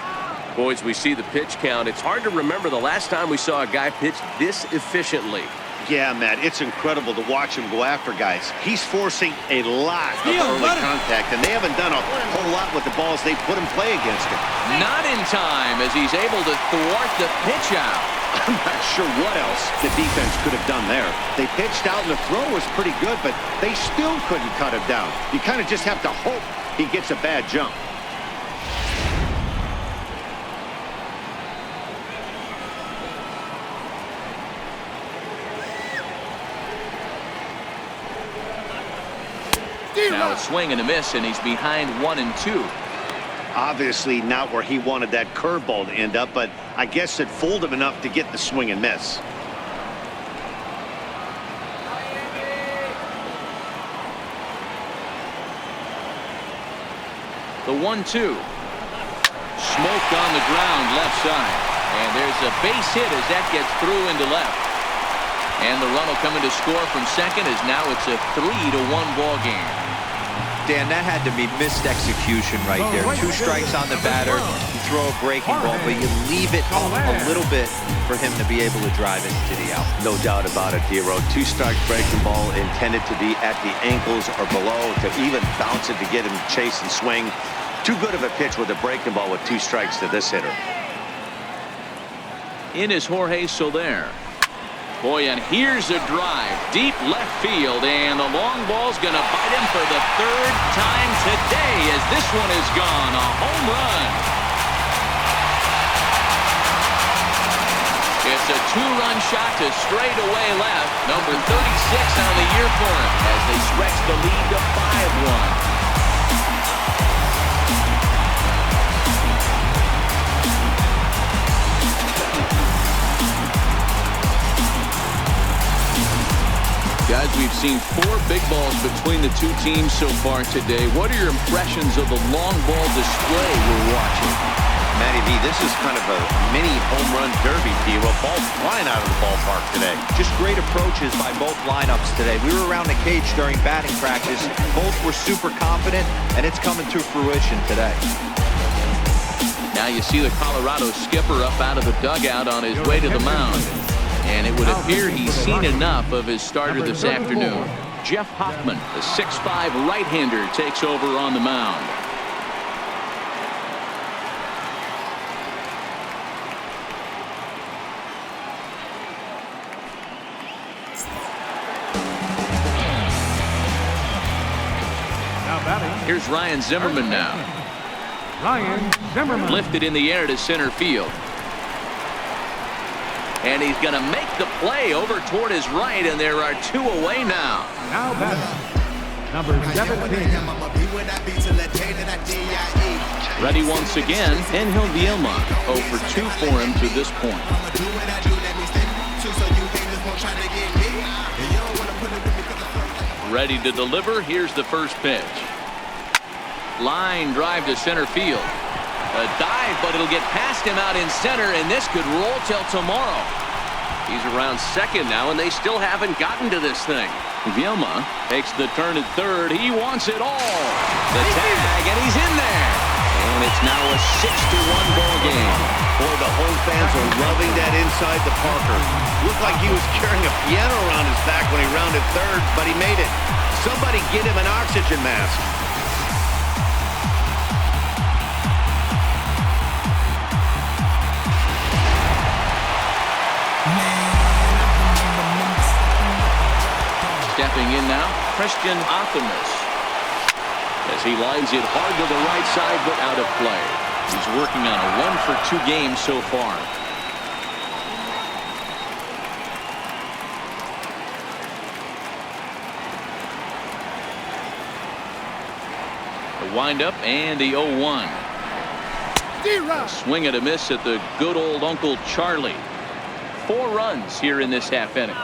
Boys, we see the pitch count. It's hard to remember the last time we saw a guy pitch this efficiently. Yeah, Matt, it's incredible to watch him go after guys. He's forcing a lot of early contact, and they haven't done a whole lot with the balls they put in play against him. Not in time as he's able to thwart the pitch out. I'm not sure what else the defense could have done there. They pitched out and the throw was pretty good, but they still couldn't cut him down. You kind of just have to hope he gets a bad jump. Now a swing and a miss, and he's behind 1-2. Obviously not where he wanted that curveball to end up, but I guess it fooled him enough to get the swing and miss. The 1-2. Smoked on the ground left side. And there's a base hit as that gets through into left. And the run will come in to score from second as now it's a 3-1 ball game. Dan, that had to be missed execution right there. 2 strikes on the batter. You throw a breaking ball, but you leave it a little bit for him to be able to drive it to the out. No doubt about it, Dero. 2-strike breaking ball intended to be at the ankles or below, to even bounce it to get him to chase and swing. Too good of a pitch with a breaking ball with 2 strikes to this hitter. In is Jorge Soler. Boy, and here's a drive deep left field, and the long ball's going to bite him for the 3rd time today as this one is gone. A home run. It's a 2-run shot to straightaway left. Number 36 on the year for him as they stretch the lead to 5-1. Guys, we've seen 4 big balls between the 2 teams so far today. What are your impressions of the long ball display we're watching? Matty V, this is kind of a mini home run derby, Dero. Balls flying out of the ballpark today. Just great approaches by both lineups today. We were around the cage during batting practice. Both were super confident, and it's coming to fruition today. Now you see the Colorado skipper up out of the dugout on his way to the mound. And it would appear he's seen enough of his starter this afternoon. Jeff Hoffman. The 6'5" right-hander takes over on the mound. Now batting, Here's Ryan Zimmerman now. Ryan Zimmerman. Lifted in the air to center field. And he's going to make the play over toward his right, and there are 2 away now. Now batting, number 17. Ready once again, and he'll VIELMA. 0 for 2 for him to this point. Ready to deliver. Here's the first pitch. Line drive to center field. A dive, but it'll get past him out in center, and this could roll till tomorrow. He's around second now, and they still haven't gotten to this thing. VIELMA takes the turn at third. He wants it all. The tag, and he's in there. And it's now a 6-1 ball game. Boy, the home fans are loving that inside the Parker. Looked like he was carrying a piano around his back when he rounded third, but he made it. Somebody get him an oxygen mask. Stepping in now, Christian Optimus. As he lines it hard to the right side, but out of play. He's working on a 1 for 2 game so far. The windup and the 0-1. A swing and a miss at the good old Uncle Charlie. 4 runs here in this half inning.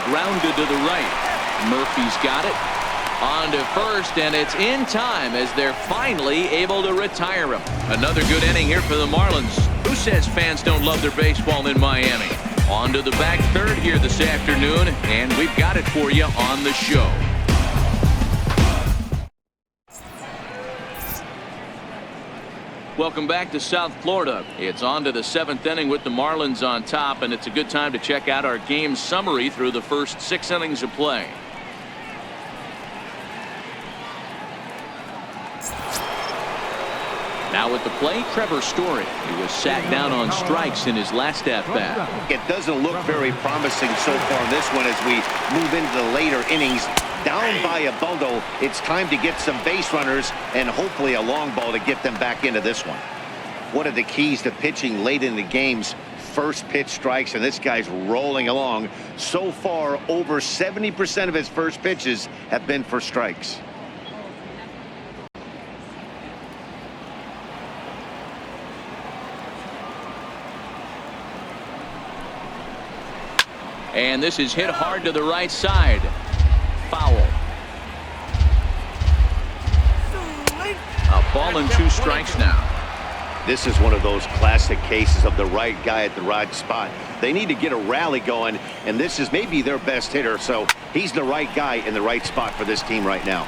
Grounded to the right. Murphy's got it. On to first, and it's in time as they're finally able to retire him. Another good inning here for the Marlins. Who says fans don't love their baseball in Miami? On to the back third here this afternoon, and we've got it for you on the show. Welcome back to South Florida. It's on to the 7th inning with the Marlins on top, and it's a good time to check out our game summary through the first 6 innings of play. Now at the plate, Trevor Story. He was sat down on strikes in his last at-bat. It doesn't look very promising so far in this one as we move into the later innings. Down by a bundle, it's time to get some base runners and hopefully a long ball to get them back into this one. One of the keys to pitching late in the game's first pitch strikes, and this guy's rolling along. So far, over 70% of his first pitches have been for strikes. And this is hit hard to the right side. Foul. A ball and 2 strikes now. This is one of those classic cases of the right guy at the right spot. They need to get a rally going, and this is maybe their best hitter, so he's the right guy in the right spot for this team right now.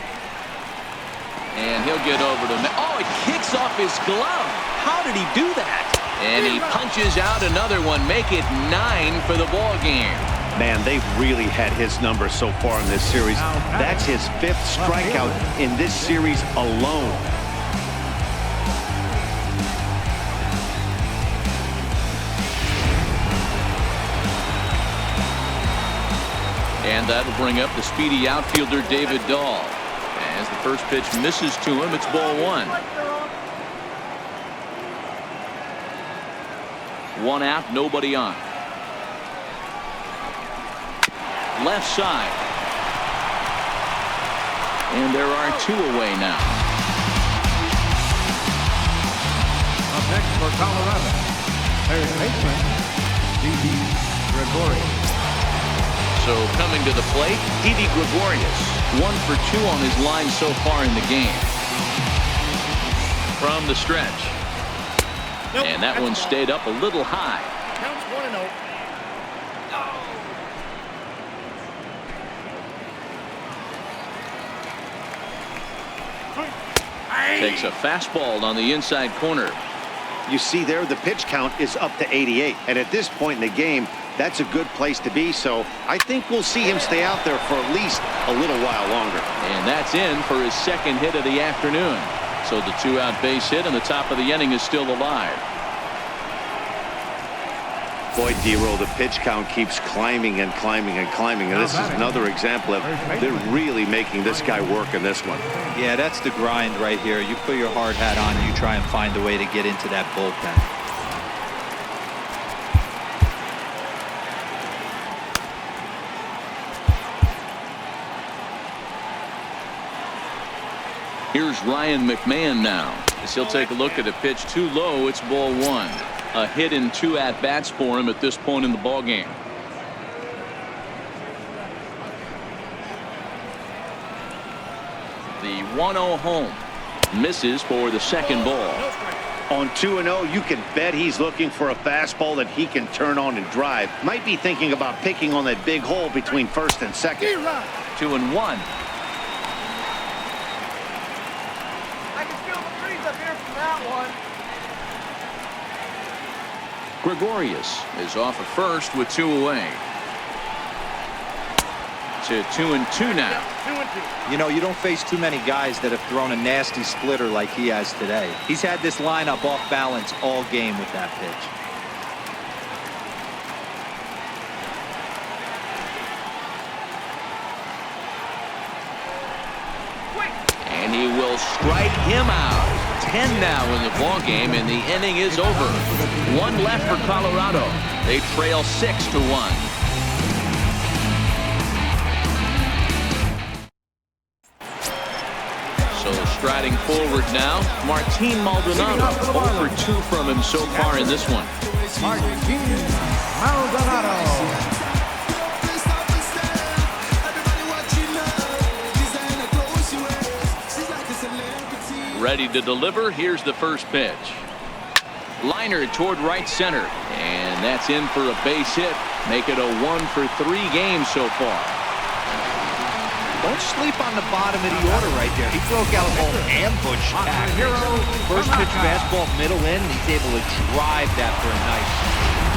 And he'll get over to... Oh, it kicks off his glove. How did he do that? And he punches out another one. Make it 9 for the ball game. Man, they've really had his number so far in this series. That's his 5th strikeout in this series alone. And that'll bring up the speedy outfielder David Dahl. As the first pitch misses to him, it's ball 1. 1 out, nobody on. Left side. And there are 2 away now. Up next for Colorado, third baseman, Gregorius. So coming to the plate, Didi Gregorius. 1 for 2 on his line so far in the game. From the stretch. And that one stayed up a little high. Counts 1-0. Takes a fastball on the inside corner. You see there, the pitch count is up to 88. And at this point in the game, that's a good place to be. So I think we'll see him stay out there for at least a little while longer. And that's in for his second hit of the afternoon. So the 2-out base hit and the top of the inning is still alive. Boy, D-Roll, the pitch count keeps climbing and climbing and climbing. And this is another example of they're really making this guy work in this one. Yeah, that's the grind right here. You put your hard hat on and you try and find a way to get into that bullpen. Here's Ryan McMahon now. As he'll take a look at a pitch too low. It's ball 1. A hit in 2 at-bats for him at this point in the ball game. The 1-0 home misses for the second ball. On 2-0, you can bet he's looking for a fastball that he can turn on and drive. Might be thinking about picking on that big hole between first and second. 2-1. I can feel the breeze up here from that one. Gregorius is off of first with 2 away. To 2-2 now. 2-2. You know, you don't face too many guys that have thrown a nasty splitter like he has today. He's had this lineup off balance all game with that pitch. And he will strike him out. 10 now in the ball game, and the inning is over. 1 left for Colorado. They trail 6-1. So striding forward now, Martin Maldonado. 0 for 2 from him so far in this one. Martin Maldonado. Ready to deliver. Here's the first pitch. Liner toward right center. And that's in for a base hit. Make it a 1 for 3 games so far. Don't sleep on the bottom of the order right there. He broke out a whole ambush tactics. First pitch fastball, middle in, and he's able to drive that for a nice.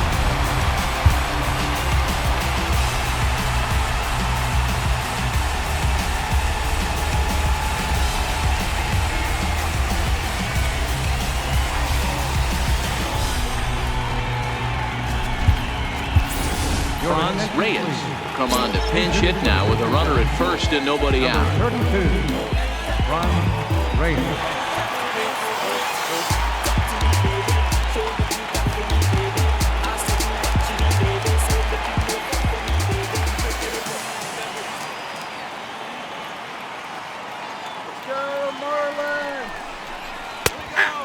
Reyes will come on to pinch hit now with a runner at first and nobody out. 32, Reyes.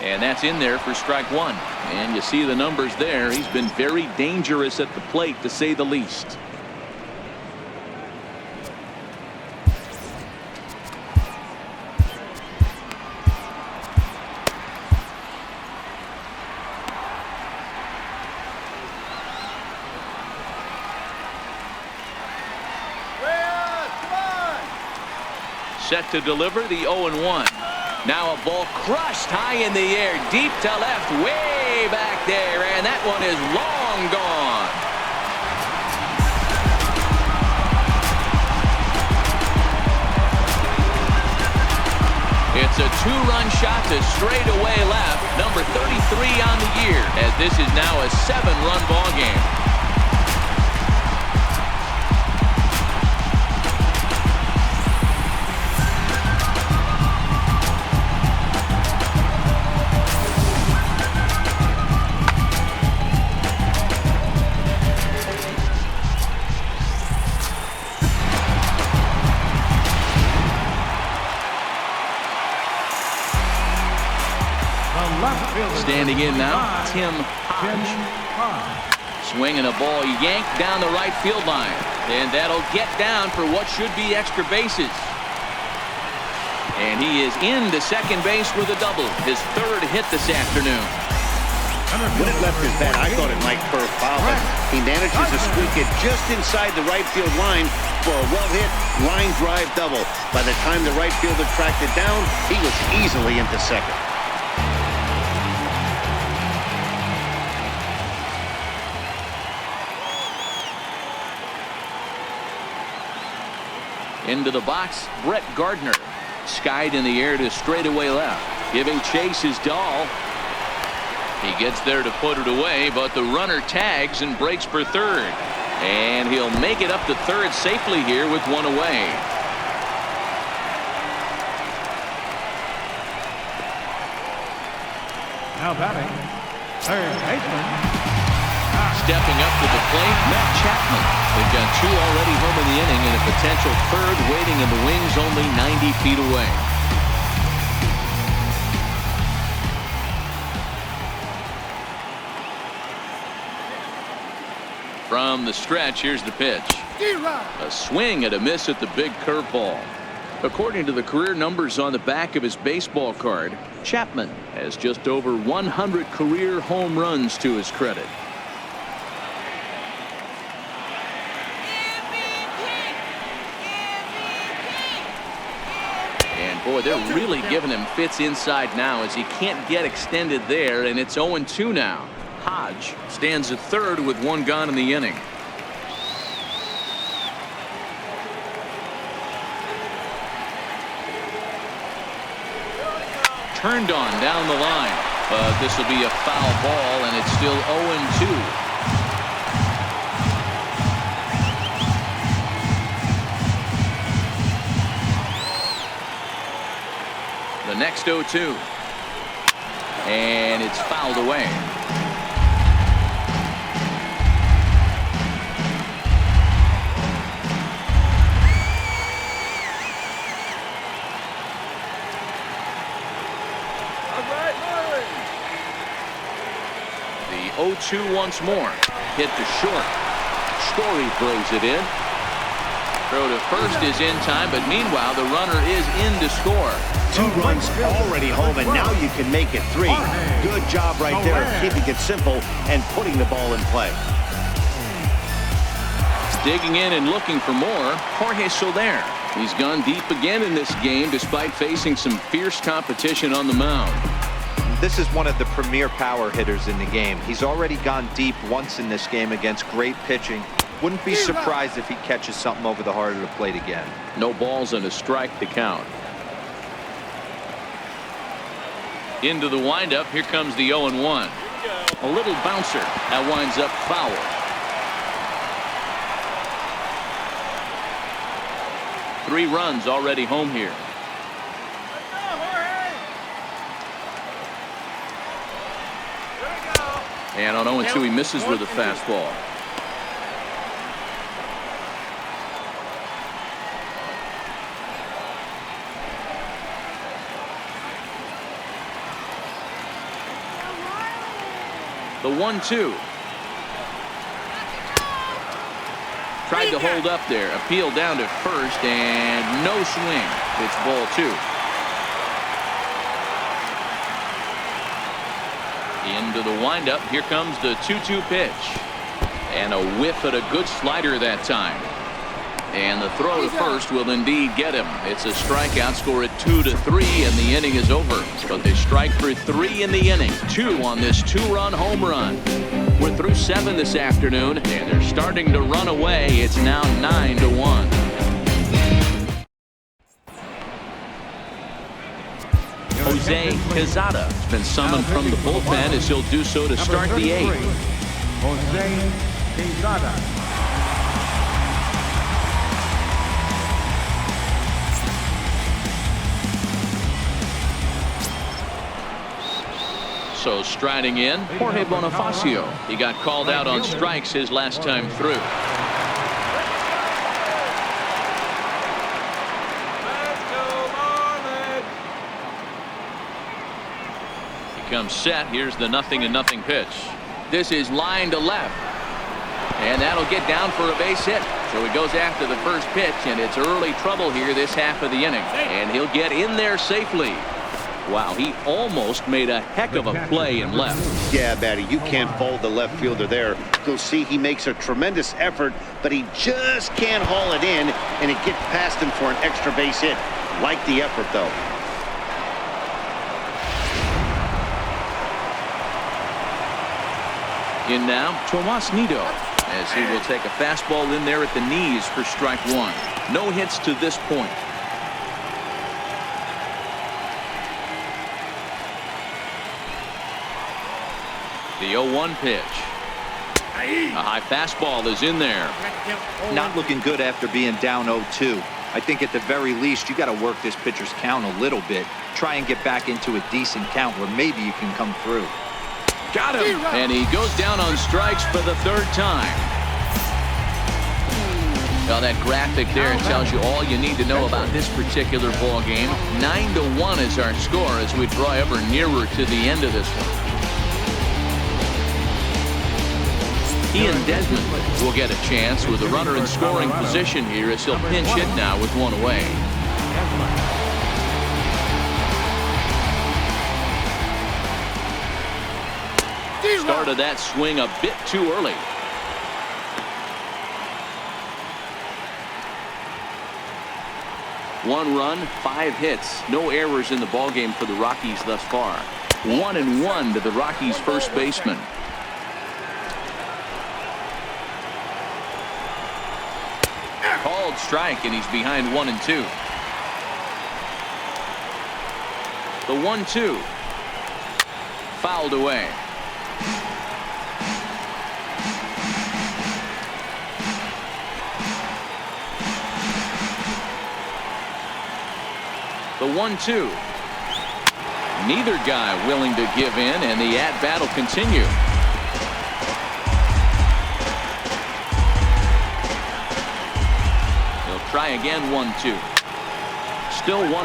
And that's in there for strike 1. And you see the numbers there. He's been very dangerous at the plate, to say the least. Set to deliver the 0-1. Now a ball crushed high in the air, deep to left, way back there, and that one is long gone. It's a 2-run shot to straightaway left, number 33 on the year, as this is now a 7-run ball game. Standing in now, Tim Hodge. Swinging a ball yanked down the right field line. And that'll get down for what should be extra bases. And he is into second base with a double. His 3rd hit this afternoon. When it left his bat, I thought it might curve foul, but he manages to squeak it just inside the right field line for a well-hit line drive double. By the time the right fielder tracked it down, he was easily into second. Into the box, Brett Gardner. Skied in the air to straightaway left. Giving chase is Dahl. He gets there to put it away, but the runner tags and breaks for third. And he'll make it up to third safely here with one away. Now batting, third baseman. Stepping up to the plate, Matt Chapman. They've got two already home in the inning and a potential third waiting in the wings only 90 feet away. From the stretch, here's the pitch. A swing and a miss at the big curveball. According to the career numbers on the back of his baseball card, Chapman has just over 100 career home runs to his credit. And boy, they're really giving him fits inside now as he can't get extended there, and it's 0-2 now. Hodge stands at third with one gone in the inning. Turned on down the line, but this will be a foul ball, and it's still 0-2. The next 0-2, and it's fouled away. The 0-2 once more. Hit to short. Story throws it in. Throw to first is in time, but meanwhile the runner is in to score. 2 runs already home, and now you can make it 3. Good job right there of keeping it simple and putting the ball in play. Digging in and looking for more, Jorge Soler. He's gone deep again in this game despite facing some fierce competition on the mound. This is one of the premier power hitters in the game. He's already gone deep once in this game against great pitching. Wouldn't be surprised if he catches something over the heart of the plate again. No balls and a strike to count. Into the windup. Here comes the 0-1. A little bouncer. That winds up foul. Three runs already home here. And on 0-2 he misses with a fastball. The 1-2. Tried to hold up there. Appeal down to first and no swing. It's ball 2. Into the windup. Here comes the 2-2 pitch. And a whiff at a good slider that time. And the throw to first will indeed get him. It's a strikeout. Score at 2-3 and the inning is over. But they strike for 3 in the inning. 2 on this 2-run home run. We're through 7 this afternoon and they're starting to run away. It's now 9-1. Jose Quezada has been summoned from the bullpen as he'll do so to start the 8th. Jose Quezada. So striding in, Jorge Bonifacio. He got called out on strikes his last time through. Comes set. Here's the 0-0 pitch. This is line to left, and that'll get down for a base hit. So he goes after the first pitch, and it's early trouble here this half of the inning, and he'll get in there safely. Wow, he almost made a heck of a play in left. Yeah, Matty, you can't fault the left fielder there. You'll see he makes a tremendous effort, but he just can't haul it in, and it gets past him for an extra base hit. Like the effort, though. In now, Tomas Nido. as he will take a fastball in there at the knees for strike one. No hits to this point. The 0-1 pitch. A high fastball is in there. Not looking good after being down 0-2. I think at the very least you got to work this pitcher's count a little bit. Try and get back into a decent count where maybe you can come through. Got him. And he goes down on strikes for the third time. Well, that graphic there tells you all you need to know about this particular ball game. 9-1 is our score as we draw ever nearer to the end of this one. Ian Desmond will get a chance with a runner in scoring position here as he'll pinch hit now with one away. Started that swing a bit too early. One run, 5 hits, no errors in the ballgame for the Rockies thus far. 1-1 to the Rockies' first baseman. Called strike, and he's behind 1-2. The 1-2 fouled away. The 1-2. Neither guy willing to give in, and the at-bat will continue. He'll try again. 1-2. Still 1-2.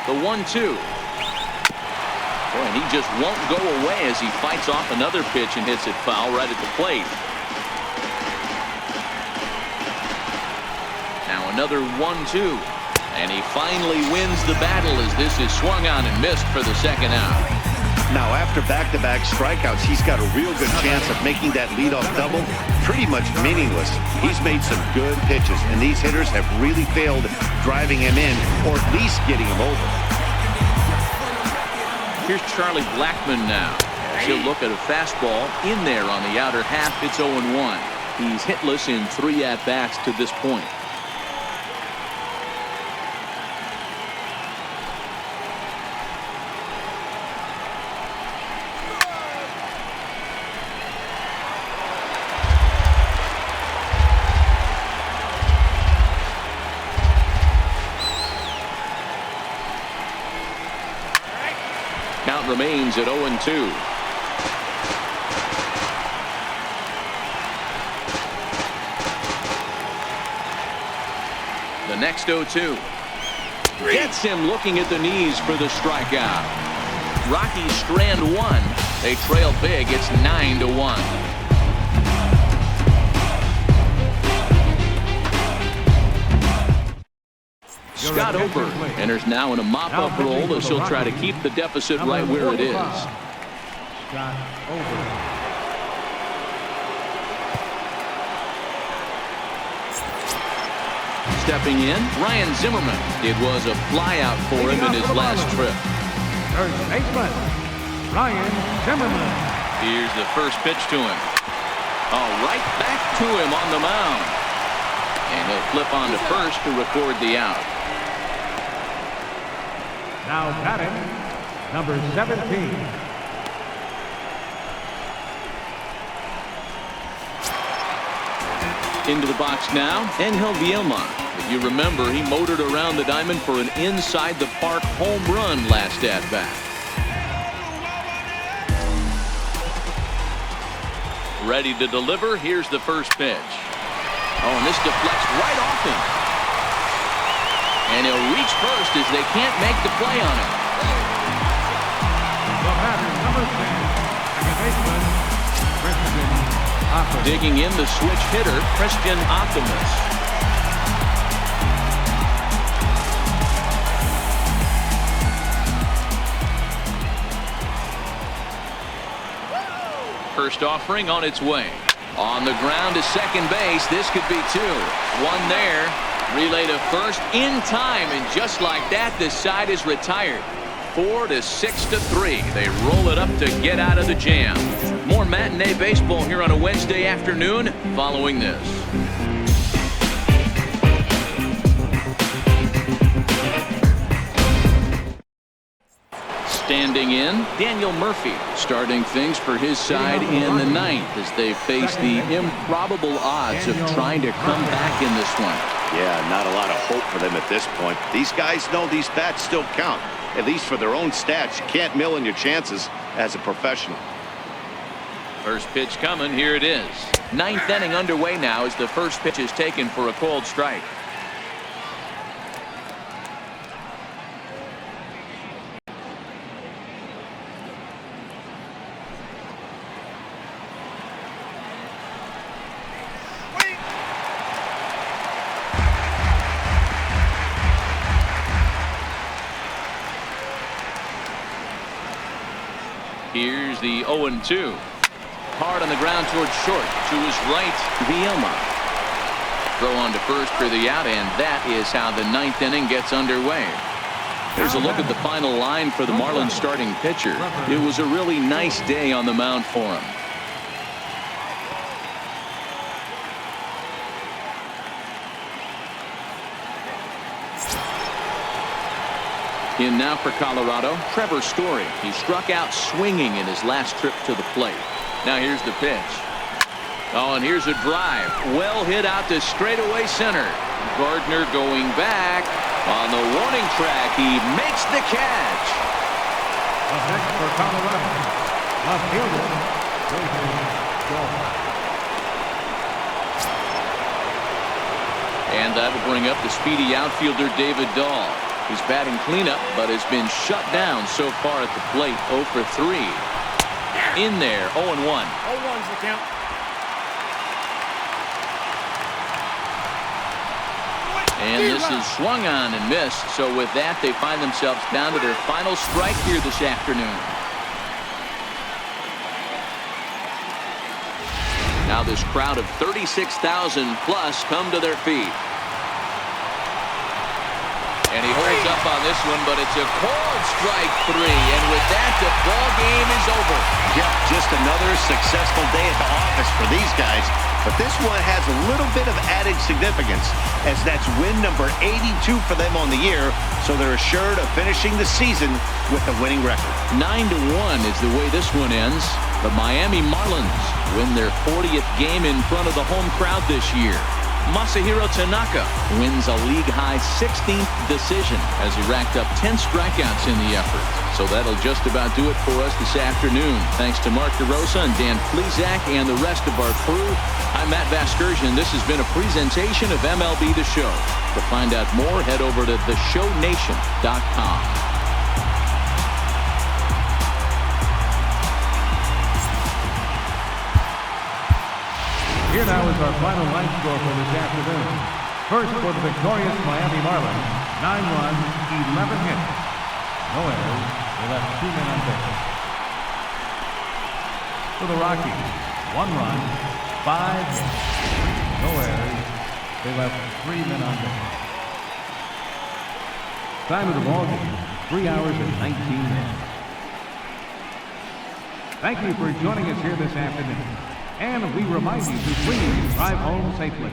The 1-2. Boy, and he just won't go away as he fights off another pitch and hits it foul right at the plate. Now another 1-2. And he finally wins the battle as this is swung on and missed for the second out. Now, after back-to-back strikeouts, he's got a real good chance of making that leadoff double pretty much meaningless. He's made some good pitches, and these hitters have really failed driving him in or at least getting him over. Here's Charlie Blackmon now. He'll look at a fastball in there on the outer half. It's 0-1. He's hitless in 3 at-bats to this point. Count remains at 0-2. The next 0-2 gets him looking at the knees for the strikeout. Rockies strand one. They trail big. It's 9-1. Scott Ober enters now in a mop-up role as he'll try to keep the deficit right where it is. Scott Ober. Stepping in, Ryan Zimmerman. It was a flyout for him in his last trip. Third baseman, Ryan Zimmerman. Here's the first pitch to him. Oh, right back to him on the mound. And he'll flip on to first to record the out. Now batting, number 17. Into the box now, Angel VIELMA. If you remember, he motored around the diamond for an inside-the-park home run last at-bat. Ready to deliver. Here's the first pitch. Oh, and this deflects right off him. And he'll reach first as they can't make the play on it. The batter, number 10, second baseman, Christian Optimus. Digging in the switch hitter, Christian Optimus. First offering on its way. On the ground to second base. This could be 2. 1 there. Relay to first in time, and just like that, this side is retired. 4-6-3. They roll it up to get out of the jam. More matinee baseball here on a Wednesday afternoon following this. Standing in, Daniel Murphy starting things for his side in the ninth as they face the improbable odds of trying to come back in this one. Yeah, not a lot of hope for them at this point. These guys know these bats still count, at least for their own stats. You can't mill in your chances as a professional. First pitch coming. Here it is. Ninth inning underway now as the first pitch is taken for a called strike. Here's the 0-2. Hard on the ground towards short. To his right, VIELMA. Throw on to first for the out, and that is how the ninth inning gets underway. Here's a look at the final line for the Marlins starting pitcher. It was a really nice day on the mound for him. In now for Colorado, Trevor Story. He struck out swinging in his last trip to the plate. Now here's the pitch. Oh, and here's a drive. Well hit out to straightaway center. Gardner going back. On the warning track, he makes the catch. Up next for Colorado, left fielder, and that'll bring up the speedy outfielder David Dahl. He's batting cleanup, but has been shut down so far at the plate. 0 for 3. In there, 0-1. 0-1's the count. And this is swung on and missed. So with that, they find themselves down to their final strike here this afternoon. Now this crowd of 36,000 plus come to their feet. And he holds up on this one, but it's a called strike 3. And with that, the ball game is over. Yeah, just another successful day at the office for these guys. But this one has a little bit of added significance, as that's win number 82 for them on the year. So they're assured of finishing the season with a winning record. 9-1 is the way this one ends. The Miami Marlins win their 40th game in front of the home crowd this year. Masahiro Tanaka wins a league-high 16th decision as he racked up 10 strikeouts in the effort. So that'll just about do it for us this afternoon. Thanks to Mark DeRosa and Dan Flezak and the rest of our crew. I'm Matt Vasgersian. This has been a presentation of MLB The Show. To find out more, head over to theshownation.com. Here now is our final line score for this afternoon. First for the victorious Miami Marlins, 9 runs, 11 hits. No errors. They left 2 men on base. For the Rockies, 1 run, 5 hits. No errors. They left 3 men on base. Time of the ball game, 3 hours and 19 minutes. Thank you for joining us here this afternoon. And we remind you to please drive home safely.